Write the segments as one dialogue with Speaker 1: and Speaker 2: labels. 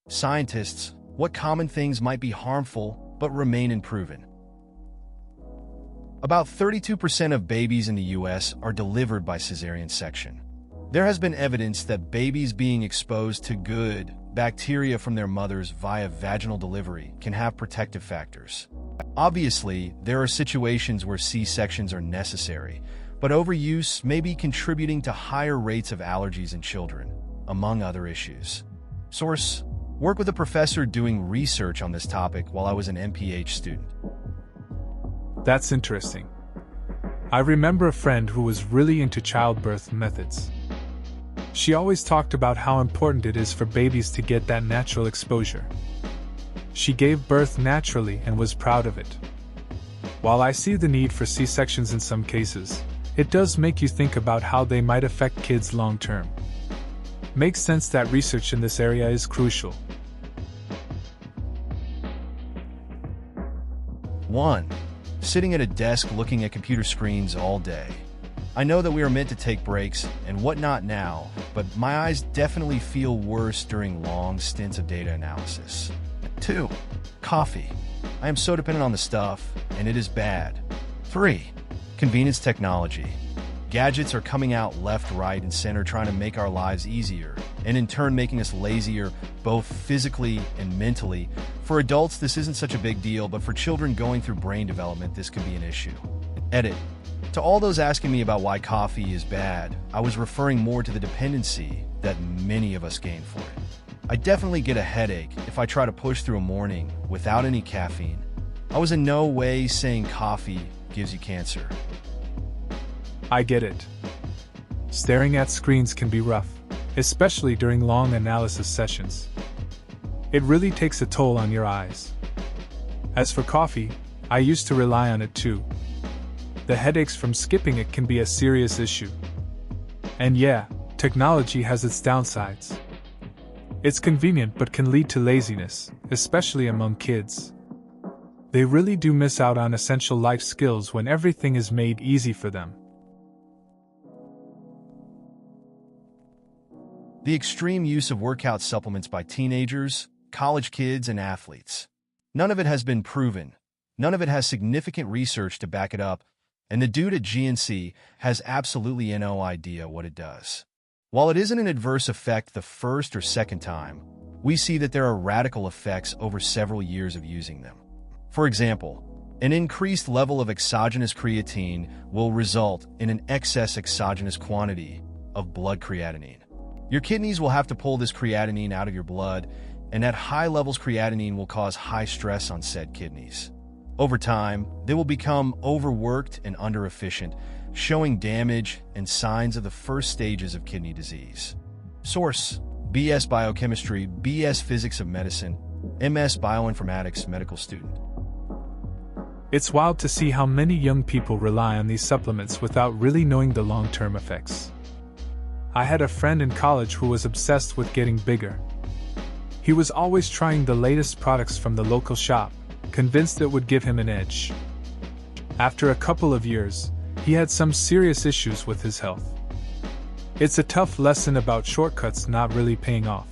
Speaker 1: Scientists, what common things might be harmful but remain unproven? About 32% of babies in the US are delivered by cesarean section. There has been evidence that babies being exposed to good bacteria from their mothers via vaginal delivery can have protective factors. Obviously, there are situations where C-sections are necessary, but overuse may be contributing to higher rates of allergies in children, among other issues. Source: work with a professor doing research on this topic while I was an MPH student.
Speaker 2: That's interesting. I remember a friend who was really into childbirth methods. She always talked about how important it is for babies to get that natural exposure. She gave birth naturally and was proud of it. While I see the need for C-sections in some cases, it does make you think about how they might affect kids long term. Makes sense that research in this area is crucial.
Speaker 1: 1. Sitting at a desk looking at computer screens all day. I know that we are meant to take breaks and whatnot now, but my eyes definitely feel worse during long stints of data analysis. 2. Coffee. I am so dependent on the stuff, and it is bad. 3. Convenience technology. Gadgets are coming out left, right, and center trying to make our lives easier, and in turn making us lazier, both physically and mentally. For adults, this isn't such a big deal, but for children going through brain development, this could be an issue. Edit. To all those asking me about why coffee is bad, I was referring more to the dependency that many of us gain for it. I definitely get a headache if I try to push through a morning without any caffeine. I was in no way saying coffee gives you cancer.
Speaker 2: I get it. Staring at screens can be rough, especially during long analysis sessions. It really takes a toll on your eyes. As for coffee, I used to rely on it too. The headaches from skipping it can be a serious issue. And yeah, technology has its downsides. It's convenient but can lead to laziness, especially among kids. They really do miss out on essential life skills when everything is made easy for them.
Speaker 1: The extreme use of workout supplements by teenagers, college kids, and athletes. None of it has been proven. None of it has significant research to back it up, and the dude at GNC has absolutely no idea what it does. While it isn't an adverse effect the first or second time, we see that there are radical effects over several years of using them. For example, an increased level of exogenous creatine will result in an excess exogenous quantity of blood creatinine. Your kidneys will have to pull this creatinine out of your blood, and at high levels creatinine will cause high stress on said kidneys. Over time, they will become overworked and underefficient, showing damage and signs of the first stages of kidney disease. Source: BS Biochemistry, BS Physics of Medicine, MS Bioinformatics medical student.
Speaker 2: It's wild to see how many young people rely on these supplements without really knowing the long-term effects. I had a friend in college who was obsessed with getting bigger. He was always trying the latest products from the local shop, convinced it would give him an edge. After a couple of years, he had some serious issues with his health. It's a tough lesson about shortcuts not really paying off.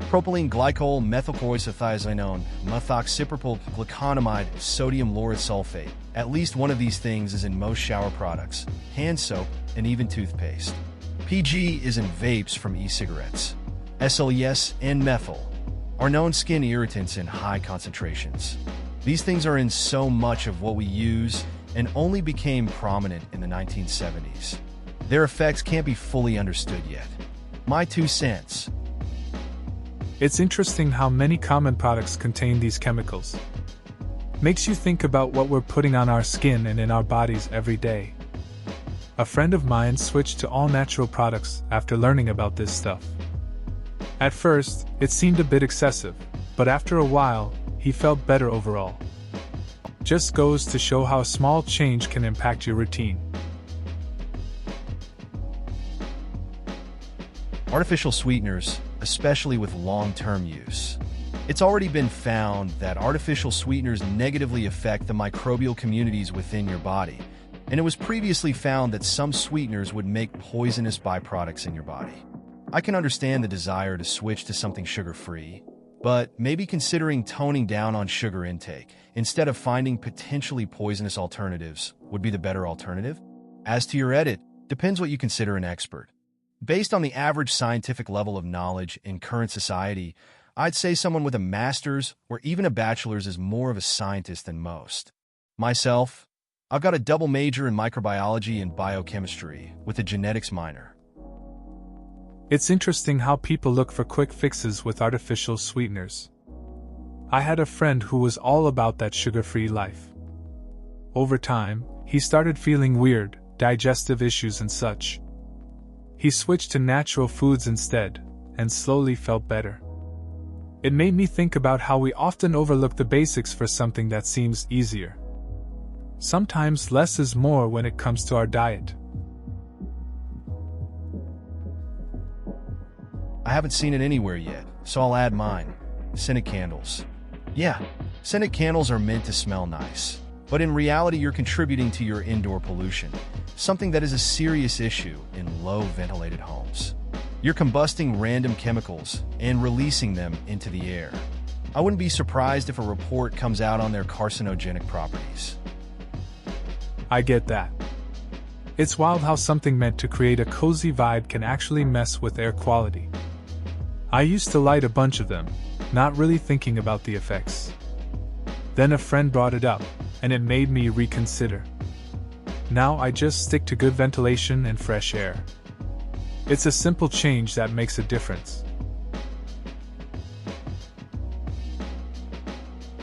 Speaker 1: Propylene glycol methylchloroisothiazidone, methoxypropyl gluconamide, sodium lauryl sulfate. At least one of these things is in most shower products, hand soap, and even toothpaste. PG is in vapes from e-cigarettes. SLES and methyl are known skin irritants in high concentrations. These things are in so much of what we use and only became prominent in the 1970s. Their effects can't be fully understood yet. My 2 cents.
Speaker 2: It's interesting how many common products contain these chemicals. Makes you think about what we're putting on our skin and in our bodies every day. A friend of mine switched to all-natural products after learning about this stuff. At first, it seemed a bit excessive, but after a while, he felt better overall. Just goes to show how a small change can impact your routine.
Speaker 1: Artificial sweeteners, especially with long-term use. It's already been found that artificial sweeteners negatively affect the microbial communities within your body, and it was previously found that some sweeteners would make poisonous byproducts in your body. I can understand the desire to switch to something sugar-free, but maybe considering toning down on sugar intake instead of finding potentially poisonous alternatives would be the better alternative. As to your edit, depends what you consider an expert. Based on the average scientific level of knowledge in current society, I'd say someone with a master's or even a bachelor's is more of a scientist than most. Myself, I've got a double major in microbiology and biochemistry with a genetics minor.
Speaker 2: It's interesting how people look for quick fixes with artificial sweeteners. I had a friend who was all about that sugar-free life. Over time, he started feeling weird, digestive issues and such. He switched to natural foods instead, and slowly felt better. It made me think about how we often overlook the basics for something that seems easier. Sometimes less is more when it comes to our diet.
Speaker 1: I haven't seen it anywhere yet, so I'll add mine. Scented candles. Yeah, scented candles are meant to smell nice, but in reality you're contributing to your indoor pollution, something that is a serious issue in low-ventilated homes. You're combusting random chemicals and releasing them into the air. I wouldn't be surprised if a report comes out on their carcinogenic properties.
Speaker 2: I get that. It's wild how something meant to create a cozy vibe can actually mess with air quality. I used to light a bunch of them, not really thinking about the effects. Then a friend brought it up, and it made me reconsider. Now I just stick to good ventilation and fresh air. It's a simple change that makes a difference.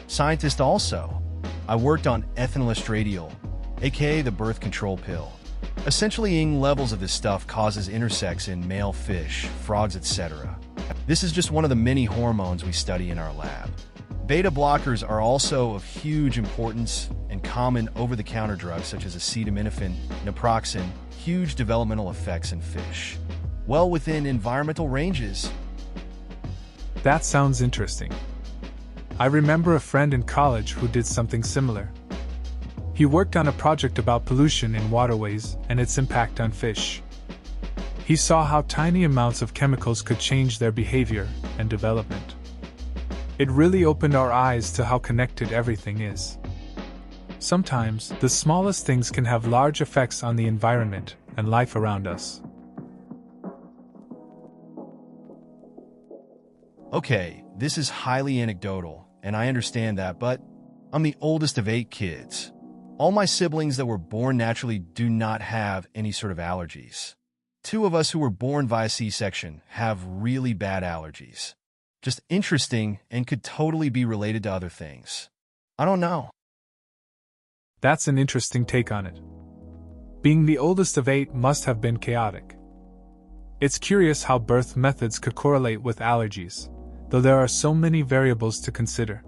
Speaker 1: Scientist also. I worked on ethanol estradiol, aka the birth control pill. Essentially, ing levels of this stuff causes intersex in male fish, frogs, etc. This is just one of the many hormones we study in our lab. Beta blockers are also of huge importance and common over-the-counter drugs such as acetaminophen, naproxen, huge developmental effects in fish. Well within environmental ranges.
Speaker 2: That sounds interesting. I remember a friend in college who did something similar. He worked on a project about pollution in waterways and its impact on fish. He saw how tiny amounts of chemicals could change their behavior and development. It really opened our eyes to how connected everything is. Sometimes, the smallest things can have large effects on the environment and life around us.
Speaker 1: Okay, this is highly anecdotal, and I understand that, but I'm the oldest of 8 kids. All my siblings that were born naturally do not have any sort of allergies. 2 of us who were born via C-section have really bad allergies. Just interesting and could totally be related to other things. I don't know.
Speaker 2: That's an interesting take on it. Being the oldest of 8 must have been chaotic. It's curious how birth methods could correlate with allergies, though there are so many variables to consider.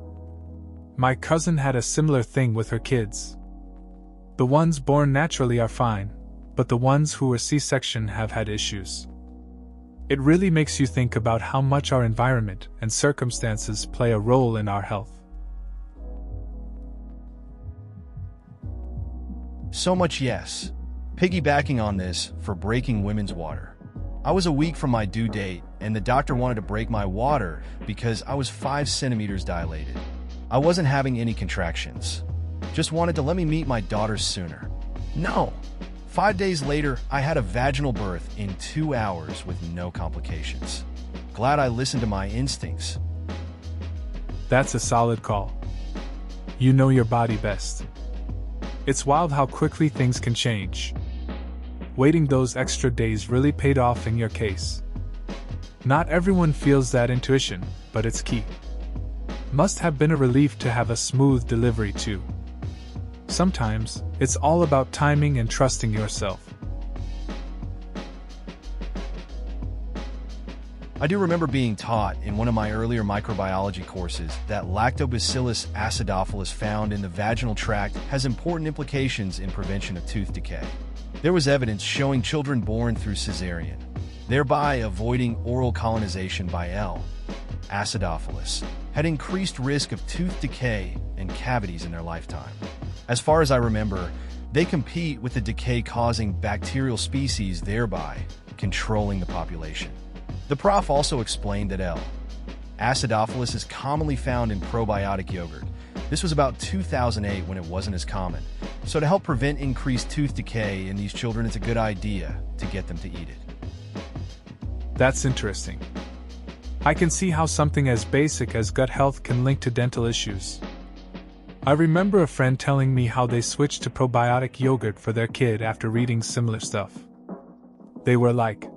Speaker 2: My cousin had a similar thing with her kids. The ones born naturally are fine, but the ones who were C-section have had issues. It really makes you think about how much our environment and circumstances play a role in our health.
Speaker 1: So much yes. Piggybacking on this for breaking women's water. I was a week from my due date, and the doctor wanted to break my water because I was 5 centimeters dilated. I wasn't having any contractions. Just wanted to let me meet my daughters sooner. No! 5 days later, I had a vaginal birth in 2 hours with no complications. Glad I listened to my instincts.
Speaker 2: That's a solid call. You know your body best. It's wild how quickly things can change. Waiting those extra days really paid off in your case. Not everyone feels that intuition, but it's key. Must have been a relief to have a smooth delivery too. Sometimes, it's all about timing and trusting yourself.
Speaker 1: I do remember being taught in one of my earlier microbiology courses that Lactobacillus acidophilus found in the vaginal tract has important implications in prevention of tooth decay. There was evidence showing children born through cesarean, thereby avoiding oral colonization by L. acidophilus, had increased risk of tooth decay and cavities in their lifetime. As far as I remember, They compete with the decay-causing bacterial species, thereby controlling the population. The prof also explained that L. acidophilus is commonly found in probiotic yogurt. This was about 2008 when it wasn't as common. So to help prevent increased tooth decay in these children, it's a good idea to get them to eat it.
Speaker 2: That's interesting. I can see how something as basic as gut health can link to dental issues. I remember a friend telling me how they switched to probiotic yogurt for their kid after reading similar stuff. They were like,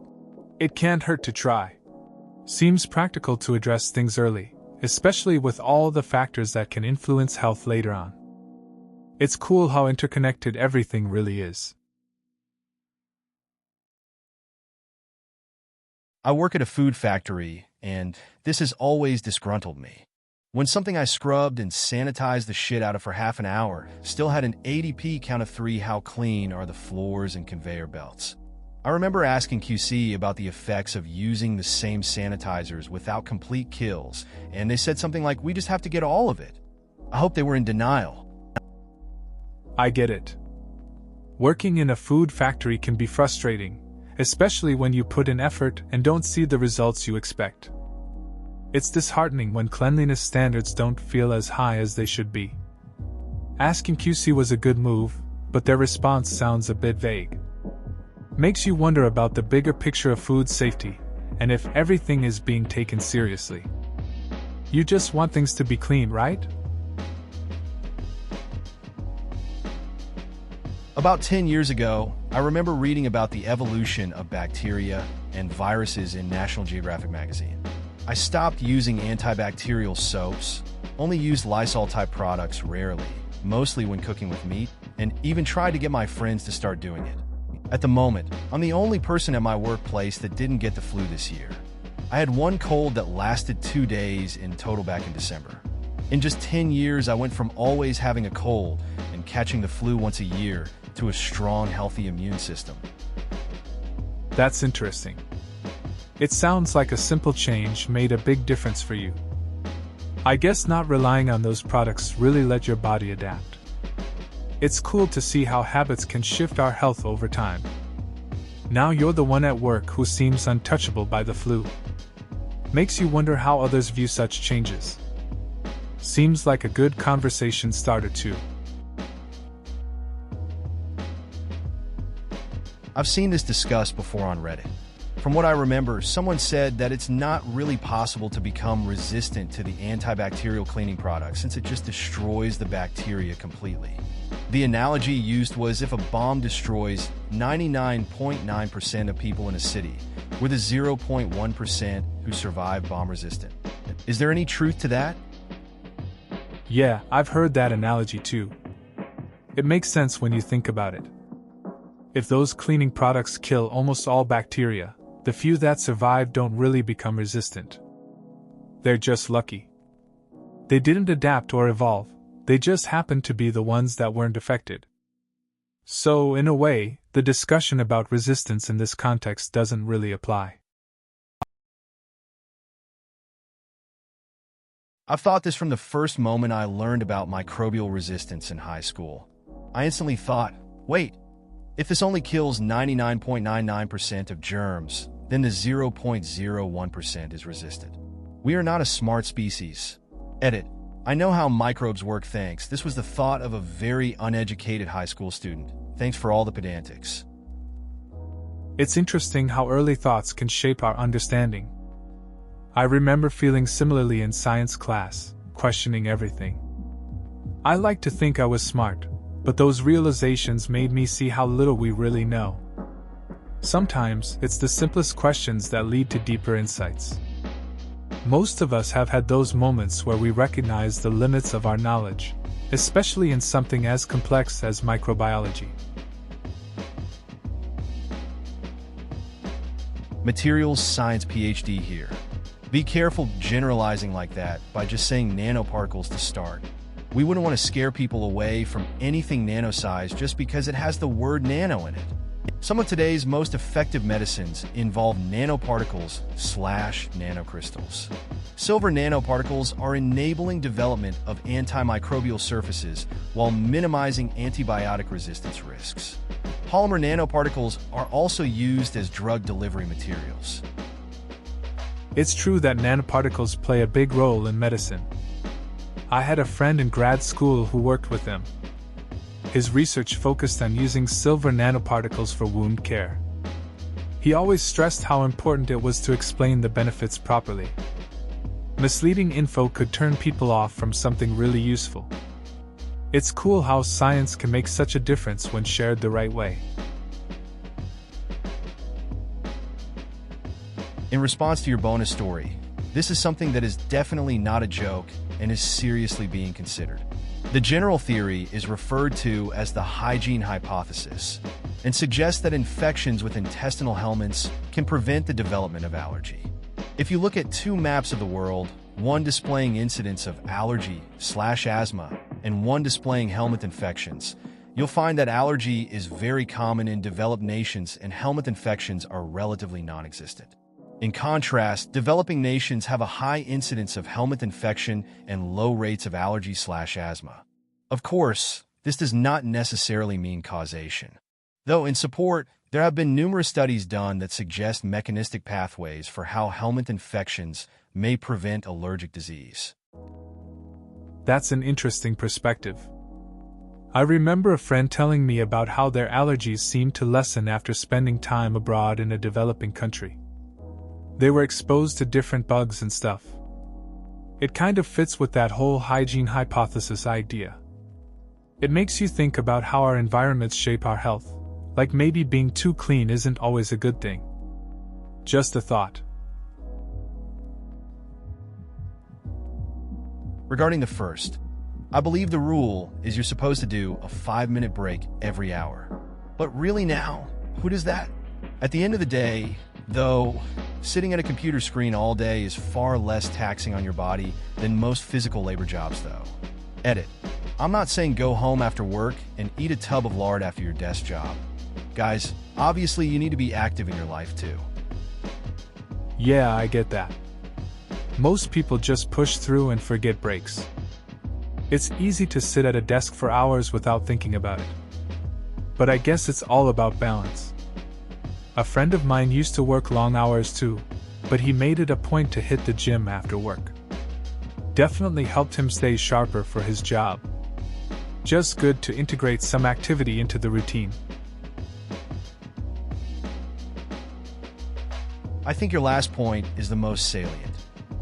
Speaker 2: "It can't hurt to try." Seems practical to address things early, especially with all the factors that can influence health later on. It's cool how interconnected everything really is.
Speaker 1: I work at a food factory, and this has always disgruntled me. When something I scrubbed and sanitized the shit out of for half an hour still had an ADP count of 3, how clean are the floors and conveyor belts? I remember asking QC about the effects of using the same sanitizers without complete kills, and they said something like, "We just have to get all of it." I hope they were in denial.
Speaker 2: I get it. Working in a food factory can be frustrating, especially when you put in effort and don't see the results you expect. It's disheartening when cleanliness standards don't feel as high as they should be. Asking QC was a good move, but their response sounds a bit vague. Makes you wonder about the bigger picture of food safety, and if everything is being taken seriously. You just want things to be clean, right?
Speaker 1: About 10 years ago, I remember reading about the evolution of bacteria and viruses in National Geographic magazine. I stopped using antibacterial soaps, only used Lysol-type products rarely, mostly when cooking with meat, and even tried to get my friends to start doing it. At the moment, I'm the only person at my workplace that didn't get the flu this year. I had one cold that lasted 2 days in total back in December. In just 10 years, I went from always having a cold and catching the flu once a year to a strong, healthy immune system.
Speaker 2: That's interesting. It sounds like a simple change made a big difference for you. I guess not relying on those products really let your body adapt. It's cool to see how habits can shift our health over time. Now you're the one at work who seems untouchable by the flu. Makes you wonder how others view such changes. Seems like a good conversation starter too.
Speaker 1: I've seen this discussed before on Reddit. From what I remember, someone said that it's not really possible to become resistant to the antibacterial cleaning product since it just destroys the bacteria completely. The analogy used was if a bomb destroys 99.9% of people in a city, with a 0.1% who survive bomb resistant. Is there any truth to that?
Speaker 2: Yeah, I've heard that analogy too. It makes sense when you think about it. If those cleaning products kill almost all bacteria, the few that survive don't really become resistant. They're just lucky. They didn't adapt or evolve, they just happened to be the ones that weren't affected. So, in a way, the discussion about resistance in this context doesn't really apply.
Speaker 1: I've thought this from the first moment I learned about microbial resistance in high school. I instantly thought, wait, if this only kills 99.99% of germs, then the 0.01% is resistant. We are not a smart species. Edit. I know how microbes work, thanks. This was the thought of a very uneducated high school student. Thanks for all the pedantics.
Speaker 2: It's interesting how early thoughts can shape our understanding. I remember feeling similarly in science class, questioning everything. I like to think I was smart, but those realizations made me see how little we really know. Sometimes, it's the simplest questions that lead to deeper insights. Most of us have had those moments where we recognize the limits of our knowledge, especially in something as complex as microbiology.
Speaker 1: Materials Science PhD here. Be careful generalizing like that by just saying nanoparticles to start. We wouldn't want to scare people away from anything nano-sized just because it has the word nano in it. Some of today's most effective medicines involve nanoparticles/nanocrystals. Silver nanoparticles are enabling development of antimicrobial surfaces while minimizing antibiotic resistance risks. Polymer nanoparticles are also used as drug delivery materials.
Speaker 2: It's true that nanoparticles play a big role in medicine. I had a friend in grad school who worked with them. His research focused on using silver nanoparticles for wound care. He always stressed how important it was to explain the benefits properly. Misleading info could turn people off from something really useful. It's cool how science can make such a difference when shared the right way.
Speaker 1: In response to your bonus story, this is something that is definitely not a joke and is seriously being considered. The general theory is referred to as the hygiene hypothesis and suggests that infections with intestinal helminths can prevent the development of allergy. If you look at two maps of the world, one displaying incidence of allergy/asthma and one displaying helminth infections, you'll find that allergy is very common in developed nations and helminth infections are relatively non-existent. In contrast, developing nations have a high incidence of helminth infection and low rates of allergy/asthma. Of course, this does not necessarily mean causation. Though in support, there have been numerous studies done that suggest mechanistic pathways for how helminth infections may prevent allergic disease.
Speaker 2: That's an interesting perspective. I remember a friend telling me about how their allergies seemed to lessen after spending time abroad in a developing country. They were exposed to different bugs and stuff. It kind of fits with that whole hygiene hypothesis idea. It makes you think about how our environments shape our health, like maybe being too clean isn't always a good thing. Just a thought.
Speaker 1: Regarding the first, I believe the rule is you're supposed to do a 5-minute break every hour. But really now, who does that? At the end of the day, though, sitting at a computer screen all day is far less taxing on your body than most physical labor jobs, though. Edit. I'm not saying go home after work and eat a tub of lard after your desk job. Guys, obviously you need to be active in your life too.
Speaker 2: Yeah, I get that. Most people just push through and forget breaks. It's easy to sit at a desk for hours without thinking about it. But I guess it's all about balance. A friend of mine used to work long hours too, but he made it a point to hit the gym after work. Definitely helped him stay sharper for his job. Just good to integrate some activity into the routine.
Speaker 1: I think your last point is the most salient.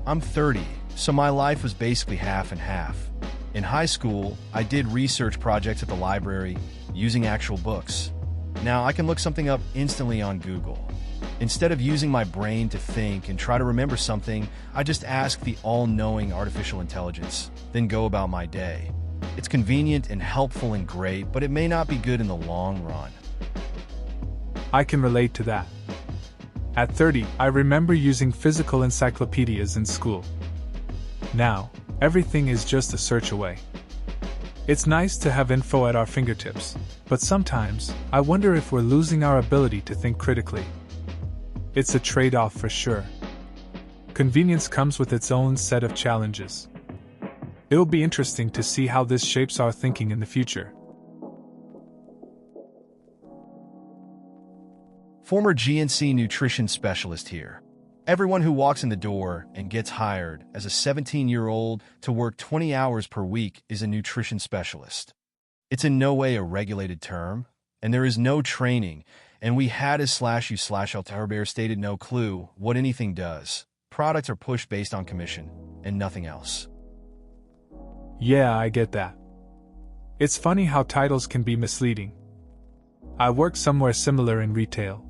Speaker 1: I'm 30, so my life was basically half and half. In high school, I did research projects at the library using actual books. Now I can look something up instantly on Google. Instead of using my brain to think and try to remember something, I just ask the all-knowing artificial intelligence, then go about my day. It's convenient and helpful and great, but it may not be good in the long run.
Speaker 2: I can relate to that. At 30, I remember using physical encyclopedias in school. Now, everything is just a search away. It's nice to have info at our fingertips, but sometimes, I wonder if we're losing our ability to think critically. It's a trade-off for sure. Convenience comes with its own set of challenges. It'll be interesting to see how this shapes our thinking in the future.
Speaker 1: Former GNC nutrition specialist here. Everyone who walks in the door and gets hired as a 17-year-old to work 20 hours per week is a nutrition specialist. It's in no way a regulated term, and there is no training, and we had as /u/Altairbear stated no clue what anything does. Products are pushed based on commission, and nothing else.
Speaker 2: Yeah, I get that. It's funny how titles can be misleading. I worked somewhere similar in retail.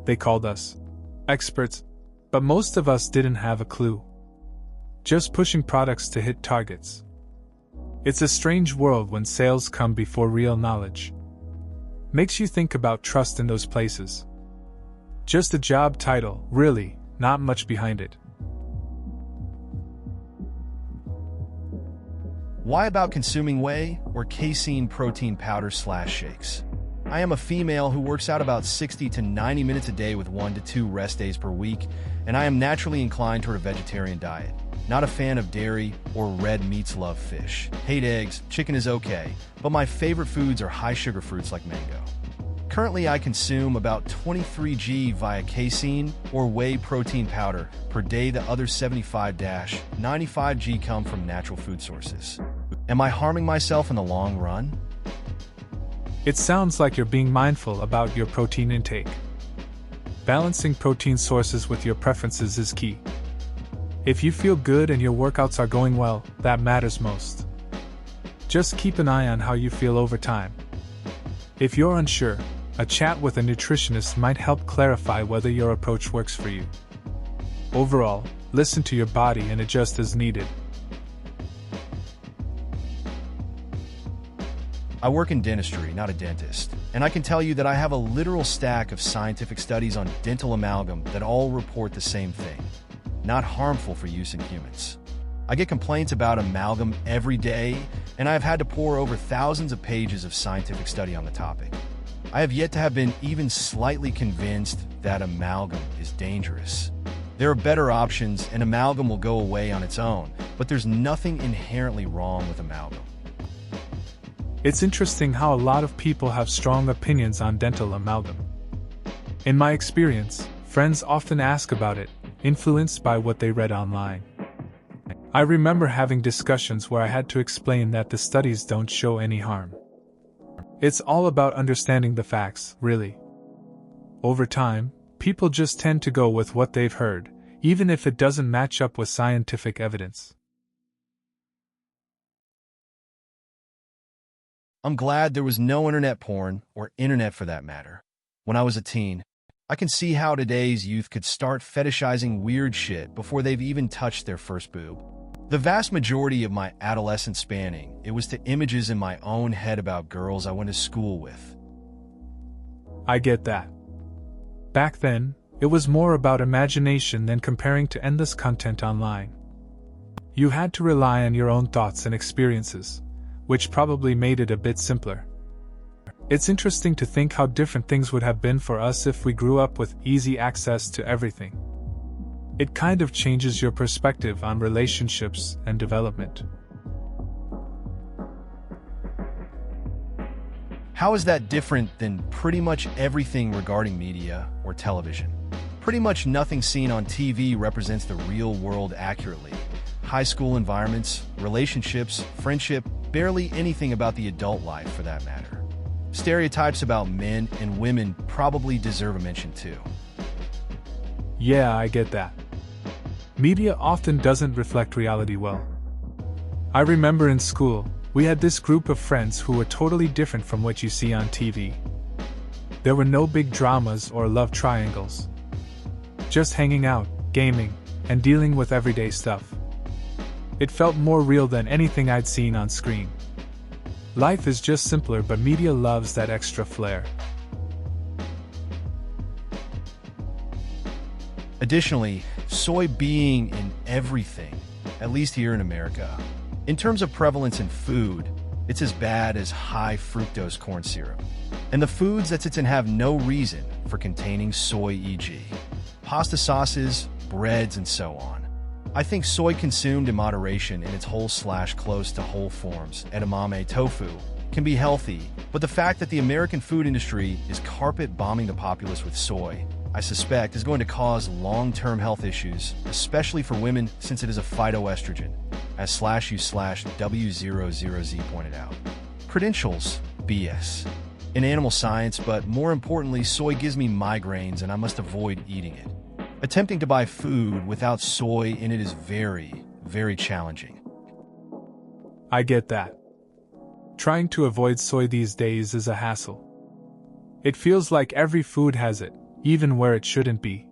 Speaker 2: They called us experts, but most of us didn't have a clue. Just pushing products to hit targets. It's a strange world when sales come before real knowledge. Makes you think about trust in those places. Just a job title, really, not much behind it.
Speaker 1: Why about consuming whey or casein protein powder/shakes? I am a female who works out about 60 to 90 minutes a day with 1 to 2 rest days per week, and I am naturally inclined toward a vegetarian diet. Not a fan of dairy or red meats, love fish. Hate eggs, chicken is okay, but my favorite foods are high-sugar fruits like mango. Currently, I consume about 23 g via casein or whey protein powder per day. The other 75-95 g come from natural food sources. Am I harming myself in the long run?
Speaker 2: It sounds like you're being mindful about your protein intake. Balancing protein sources with your preferences is key. If you feel good and your workouts are going well, that matters most. Just keep an eye on how you feel over time. If you're unsure, a chat with a nutritionist might help clarify whether your approach works for you. Overall, listen to your body and adjust as needed.
Speaker 1: I work in dentistry, not a dentist, and I can tell you that I have a literal stack of scientific studies on dental amalgam that all report the same thing: not harmful for use in humans. I get complaints about amalgam every day, and I have had to pore over thousands of pages of scientific study on the topic. I have yet to have been even slightly convinced that amalgam is dangerous. There are better options, and amalgam will go away on its own, but there's nothing inherently wrong with amalgam.
Speaker 2: It's interesting how a lot of people have strong opinions on dental amalgam. In my experience, friends often ask about it, influenced by what they read online. I remember having discussions where I had to explain that the studies don't show any harm. It's all about understanding the facts, really. Over time, people just tend to go with what they've heard, even if it doesn't match up with scientific evidence.
Speaker 1: I'm glad there was no internet porn, or internet for that matter, when I was a teen. I can see how today's youth could start fetishizing weird shit before they've even touched their first boob. The vast majority of my adolescent spanning, it was to images in my own head about girls I went to school with.
Speaker 2: I get that. Back then, it was more about imagination than comparing to endless content online. You had to rely on your own thoughts and experiences, which probably made it a bit simpler. It's interesting to think how different things would have been for us if we grew up with easy access to everything. It kind of changes your perspective on relationships and development.
Speaker 1: How is that different than pretty much everything regarding media or television? Pretty much nothing seen on TV represents the real world accurately. High school environments, relationships, friendship, barely anything about the adult life for that matter. Stereotypes about men and women probably deserve a mention too.
Speaker 2: Yeah, I get that. Media often doesn't reflect reality well. I remember in school, we had this group of friends who were totally different from what you see on TV. There were no big dramas or love triangles. Just hanging out, gaming, and dealing with everyday stuff. It felt more real than anything I'd seen on screen. Life is just simpler, but media loves that extra flair.
Speaker 1: Additionally, soy being in everything, at least here in America. In terms of prevalence in food, it's as bad as high fructose corn syrup. And the foods that it's in have no reason for containing soy, e.g. pasta sauces, breads, and so on. I think soy consumed in moderation in its whole/close to whole forms, edamame tofu, can be healthy, but the fact that the American food industry is carpet bombing the populace with soy, I suspect, is going to cause long-term health issues, especially for women since it is a phytoestrogen, as /U/W00Z pointed out. Credentials, BS. In animal science, but more importantly, soy gives me migraines and I must avoid eating it. Attempting to buy food without soy in it is very, very challenging.
Speaker 2: I get that. Trying to avoid soy these days is a hassle. It feels like every food has it, even where it shouldn't be.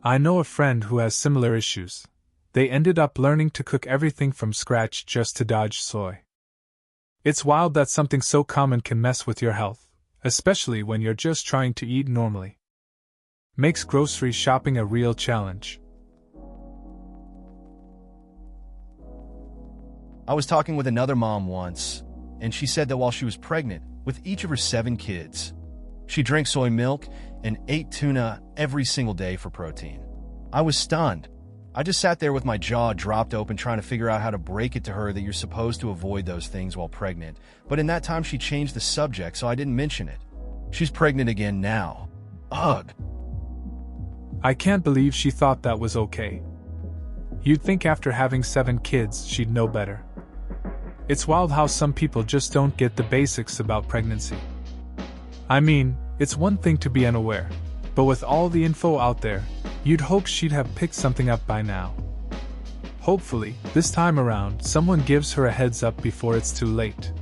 Speaker 2: I know a friend who has similar issues. They ended up learning to cook everything from scratch just to dodge soy. It's wild that something so common can mess with your health, especially when you're just trying to eat normally. Makes grocery shopping a real challenge.
Speaker 1: I was talking with another mom once, and she said that while she was pregnant with each of her 7 kids, she drank soy milk and ate tuna every single day for protein. I was stunned. I just sat there with my jaw dropped open trying to figure out how to break it to her that you're supposed to avoid those things while pregnant, but in that time she changed the subject, so I didn't mention it. She's pregnant again now. Ugh.
Speaker 2: I can't believe she thought that was okay. You'd think after having 7 kids she'd know better. It's wild how some people just don't get the basics about pregnancy. I mean, it's one thing to be unaware, but with all the info out there, you'd hope she'd have picked something up by now. Hopefully, this time around, someone gives her a heads up before it's too late.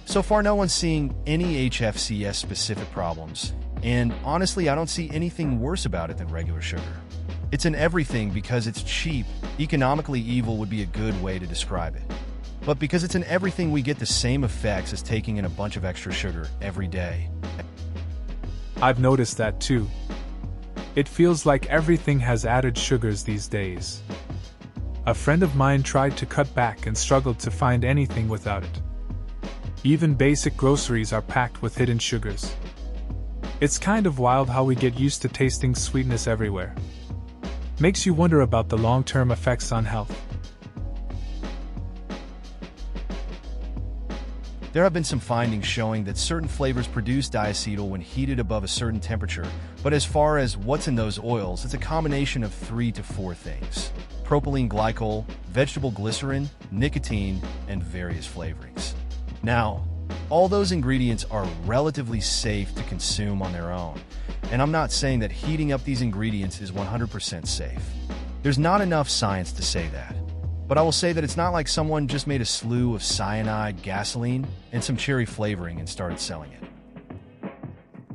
Speaker 1: So far, no one's seeing any HFCS specific problems, and honestly, I don't see anything worse about it than regular sugar. It's in everything because it's cheap. Economically evil would be a good way to describe it. But because it's in everything, we get the same effects as taking in a bunch of extra sugar every day.
Speaker 2: I've noticed that too. It feels like everything has added sugars these days. A friend of mine tried to cut back and struggled to find anything without it. Even basic groceries are packed with hidden sugars. It's kind of wild how we get used to tasting sweetness everywhere. Makes you wonder about the long-term effects on health.
Speaker 1: There have been some findings showing that certain flavors produce diacetyl when heated above a certain temperature, but as far as what's in those oils, it's a combination of 3 to 4 things: propylene glycol, vegetable glycerin, nicotine, and various flavorings. Now, all those ingredients are relatively safe to consume on their own, and I'm not saying that heating up these ingredients is 100% safe. There's not enough science to say that. But I will say that it's not like someone just made a slew of cyanide, gasoline, and some cherry flavoring and started selling it.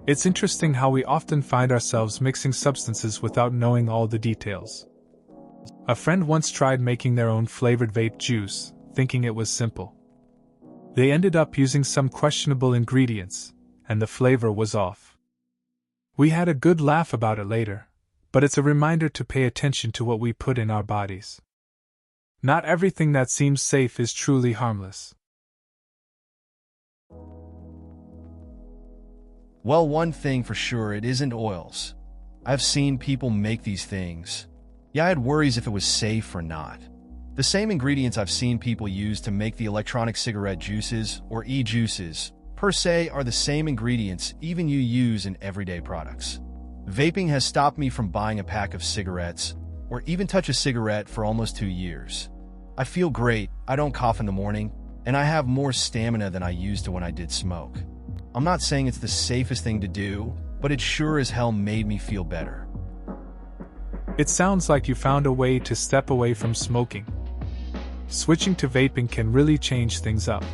Speaker 2: It's interesting how we often find ourselves mixing substances without knowing all the details. A friend once tried making their own flavored vape juice, thinking it was simple. They ended up using some questionable ingredients, and the flavor was off. We had a good laugh about it later, but it's a reminder to pay attention to what we put in our bodies. Not everything that seems safe is truly harmless.
Speaker 1: Well, one thing for sure, it isn't oils. I've seen people make these things. Yeah, I had worries if it was safe or not. The same ingredients I've seen people use to make the electronic cigarette juices, or e-juices, per se, are the same ingredients even you use in everyday products. Vaping has stopped me from buying a pack of cigarettes, or even touch a cigarette for almost 2 years. I feel great, I don't cough in the morning, and I have more stamina than I used to when I did smoke. I'm not saying it's the safest thing to do, but it sure as hell made me feel better.
Speaker 2: It sounds like you found a way to step away from smoking. Switching to vaping can really change things up.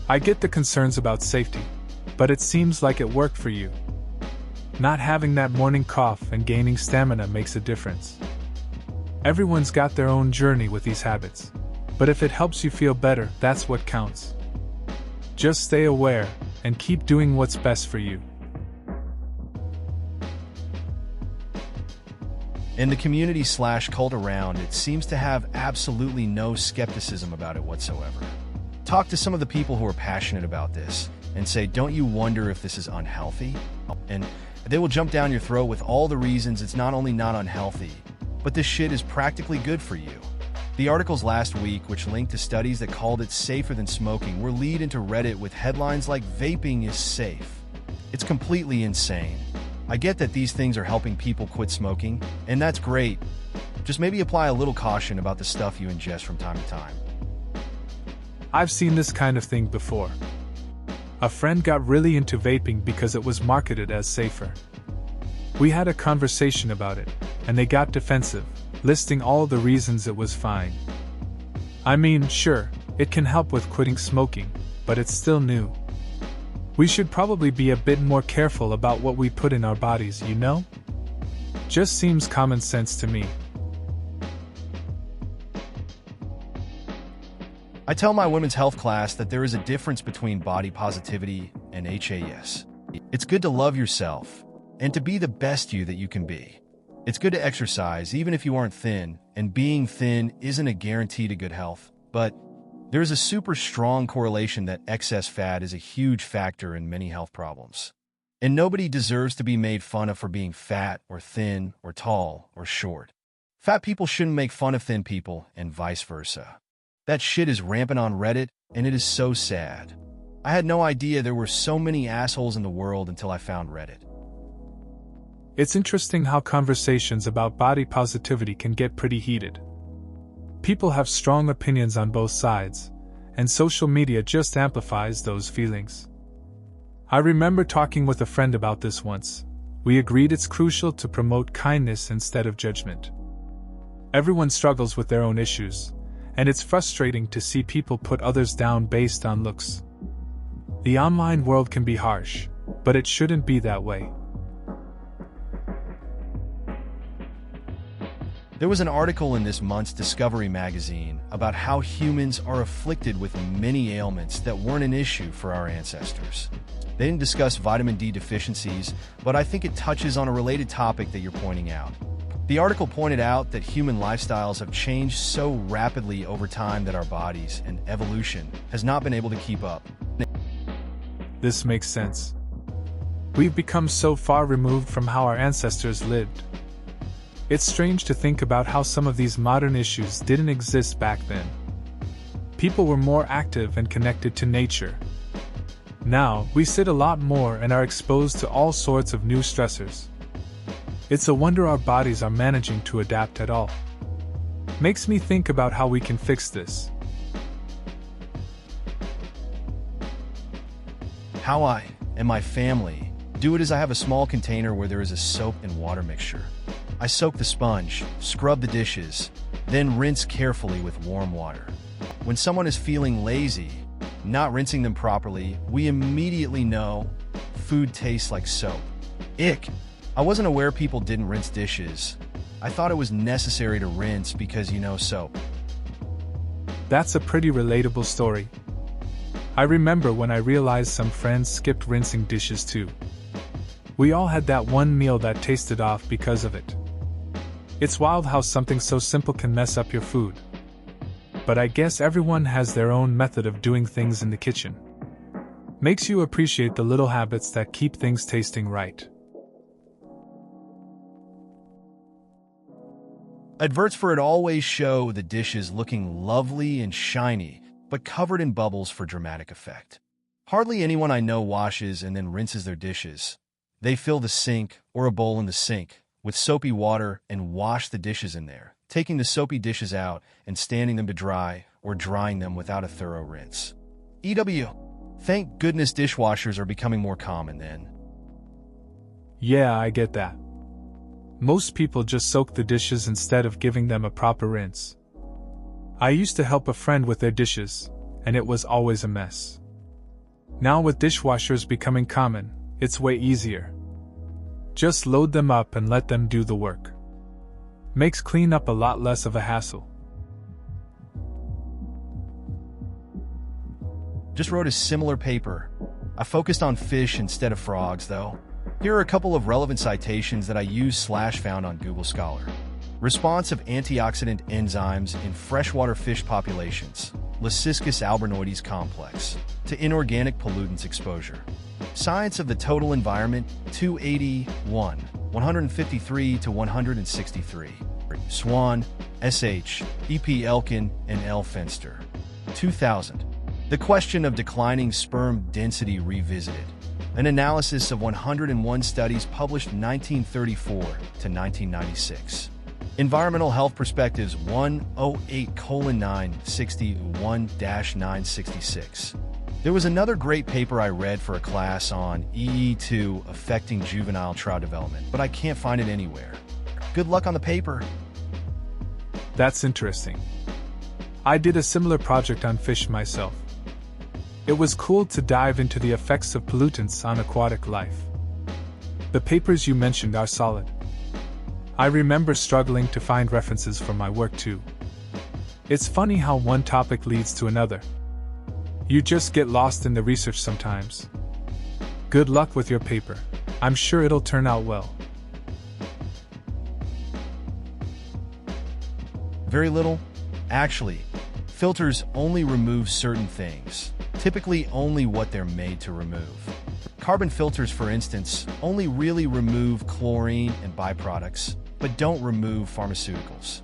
Speaker 2: I get the concerns about safety, but it seems like it worked for you. Not having that morning cough and gaining stamina makes a difference. Everyone's got their own journey with these habits, but if it helps you feel better, that's what counts. Just stay aware and keep doing what's best for you.
Speaker 1: In the community/cult around, it seems to have absolutely no skepticism about it whatsoever. Talk to some of the people who are passionate about this and say, don't you wonder if this is unhealthy? And they will jump down your throat with all the reasons it's not only not unhealthy, but this shit is practically good for you. The articles last week, which linked to studies that called it safer than smoking, were lead into Reddit with headlines like "Vaping is safe." It's completely insane. I get that these things are helping people quit smoking, and that's great. Just maybe apply a little caution about the stuff you ingest from time to time.
Speaker 2: I've seen this kind of thing before. A friend got really into vaping because it was marketed as safer. We had a conversation about it, and they got defensive, listing all the reasons it was fine. I mean, sure, it can help with quitting smoking, but it's still new. We should probably be a bit more careful about what we put in our bodies, you know? Just seems common sense to me.
Speaker 1: I tell my women's health class that there is a difference between body positivity and HAS. It's good to love yourself and to be the best you that you can be. It's good to exercise even if you aren't thin, and being thin isn't a guarantee to good health. But there's a super strong correlation that excess fat is a huge factor in many health problems. And nobody deserves to be made fun of for being fat or thin or tall or short. Fat people shouldn't make fun of thin people and vice versa. That shit is rampant on Reddit, and it is so sad. I had no idea there were so many assholes in the world until I found Reddit.
Speaker 2: It's interesting how conversations about body positivity can get pretty heated. People have strong opinions on both sides, and social media just amplifies those feelings. I remember talking with a friend about this once. We agreed it's crucial to promote kindness instead of judgment. Everyone struggles with their own issues, and it's frustrating to see people put others down based on looks. The online world can be harsh, but it shouldn't be that way.
Speaker 1: There was an article in this month's Discovery magazine about how humans are afflicted with many ailments that weren't an issue for our ancestors. They didn't discuss vitamin D deficiencies, but I think it touches on a related topic that you're pointing out. The article pointed out that human lifestyles have changed so rapidly over time that our bodies and evolution has not been able to keep up.
Speaker 2: This makes sense. We've become so far removed from how our ancestors lived. It's strange to think about how some of these modern issues didn't exist back then. People were more active and connected to nature. Now, we sit a lot more and are exposed to all sorts of new stressors. It's a wonder our bodies are managing to adapt at all. Makes me think about how we can fix this.
Speaker 1: How I and my family do it is I have a small container where there is a soap and water mixture. I soak the sponge, scrub the dishes, then rinse carefully with warm water. When someone is feeling lazy, not rinsing them properly, we immediately know food tastes like soap. Ick! I wasn't aware people didn't rinse dishes. I thought it was necessary to rinse because soap.
Speaker 2: That's a pretty relatable story. I remember when I realized some friends skipped rinsing dishes too. We all had that one meal that tasted off because of it. It's wild how something so simple can mess up your food. But I guess everyone has their own method of doing things in the kitchen. Makes you appreciate the little habits that keep things tasting right.
Speaker 1: Adverts for it always show the dishes looking lovely and shiny, but covered in bubbles for dramatic effect. Hardly anyone I know washes and then rinses their dishes. They fill the sink or a bowl in the sink with soapy water and wash the dishes in there, taking the soapy dishes out and standing them to dry or drying them without a thorough rinse. EW. Thank goodness dishwashers are becoming more common then.
Speaker 2: Yeah, I get that. Most people just soak the dishes instead of giving them a proper rinse. I used to help a friend with their dishes, and it was always a mess. Now with dishwashers becoming common, it's way easier. Just load them up and let them do the work. Makes cleanup a lot less of a hassle.
Speaker 1: Just wrote a similar paper. I focused on fish instead of frogs, though. Here are a couple of relevant citations that I /found on Google Scholar. Response of antioxidant enzymes in freshwater fish populations, Leuciscus albernoides complex, to inorganic pollutants exposure. Science of the Total Environment, 281, 153 to 163. Swan, S.H., E.P. Elkin, and L. Fenster. 2000. The Question of Declining Sperm Density Revisited. An analysis of 101 studies published 1934 to 1996. Environmental Health Perspectives 108:961-966. There was another great paper I read for a class on EE2 affecting juvenile trout development, but I can't find it anywhere. Good luck on the paper.
Speaker 2: That's interesting. I did a similar project on fish myself. It was cool to dive into the effects of pollutants on aquatic life. The papers you mentioned are solid. I remember struggling to find references for my work too. It's funny how one topic leads to another. You just get lost in the research sometimes. Good luck with your paper. I'm sure it'll turn out well.
Speaker 1: Very little? Actually, filters only remove certain things, typically only what they're made to remove. Carbon filters, for instance, only really remove chlorine and byproducts, but don't remove pharmaceuticals.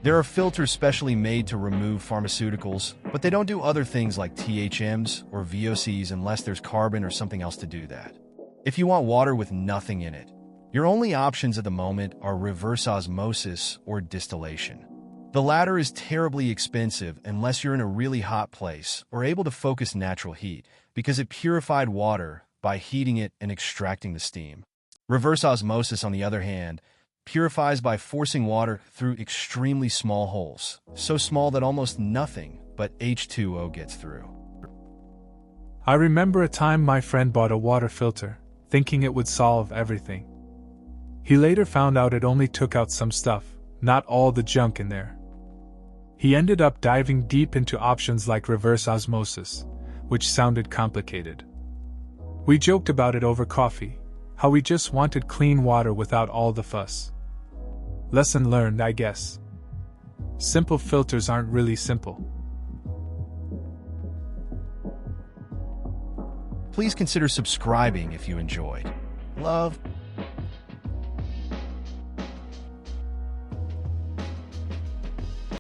Speaker 1: There are filters specially made to remove pharmaceuticals, but they don't do other things like THMs or VOCs unless there's carbon or something else to do that. If you want water with nothing in it, your only options at the moment are reverse osmosis or distillation. The latter is terribly expensive unless you're in a really hot place or able to focus natural heat, because it purified water by heating it and extracting the steam. Reverse osmosis, on the other hand, purifies by forcing water through extremely small holes, so small that almost nothing but H2O gets through.
Speaker 2: I remember a time my friend bought a water filter, thinking it would solve everything. He later found out it only took out some stuff, not all the junk in there. He ended up diving deep into options like reverse osmosis, which sounded complicated. We joked about it over coffee, how we just wanted clean water without all the fuss. Lesson learned, I guess. Simple filters aren't really simple.
Speaker 1: Please consider subscribing if you enjoyed. Love.